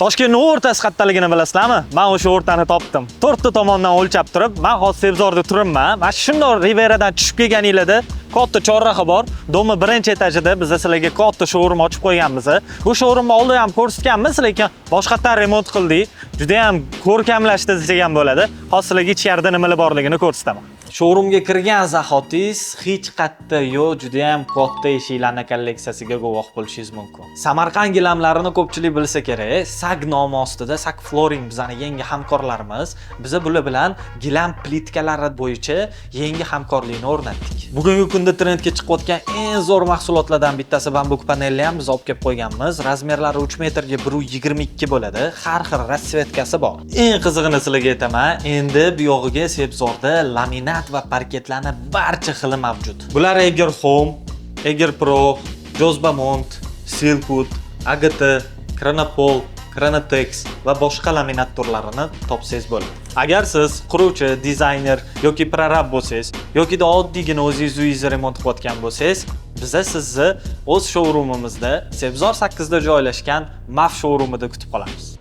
Toshkentning o'rtasi qattaligini bilasizlarmi? Men o'sha o'rtani topdim. 4 ta tomondan o'lchab turib, men hozir Sebzorda turibman. Mana shunday Riveradan tushib kelganinglarda katta chorraha bor. Domi birinchi etajida biz sizlarga katta showroom ochib qo'yganmiz. Bu showroomni oldin ham ko'rsatganmiz, lekin boshqatdan remont qildik. Juda ham ko'rkamlashdi degan bo'ladi. Hozir sizlarga ichkarida nimalar borligini ko'rsataman. Showroomga kirgan zahotingiz hech qayerda yo'q, juda ham katta eshiklarning kolleksiyasiga guvoh bo'lishingiz mumkin. Samarqand gilamlarini ko'pchilik bilsa kerak. SAG nomi ostida SAG Flooring bizning yangi hamkorlarimiz. Biz bular bilan gilam plitkalari bo'yicha yangi hamkorlikni o'rnatdik. Bugungi kunda trendga chiqayotgan eng zo'r mahsulotlardan bittasi bambuk panelni ham biz olib kelib qo'yganmiz. Razmerlari 3 metrga 1.22 bo'ladi. Har xil rasvetkasi bor. Eng qizig'ini sizlarga aytaman. Endi bu yog'iga Sebzorda laminat va parketlarning barcha xili mavjud. Bular Eger Home, Eger Pro, Josbamont, Silkwood, AGT, Kranapol, Kranatex va boshqa laminat turlarini topsangiz bo'ladi. Agar siz quruvchi, dizayner yoki prorab bo'lsangiz, yoki oddiygina o'zingiz uyingizni remont qilayotgan bo'lsangiz, biz sizni o'z showroomimizda Sebzor 8 da joylashgan MAF showroomida kutib qolamiz.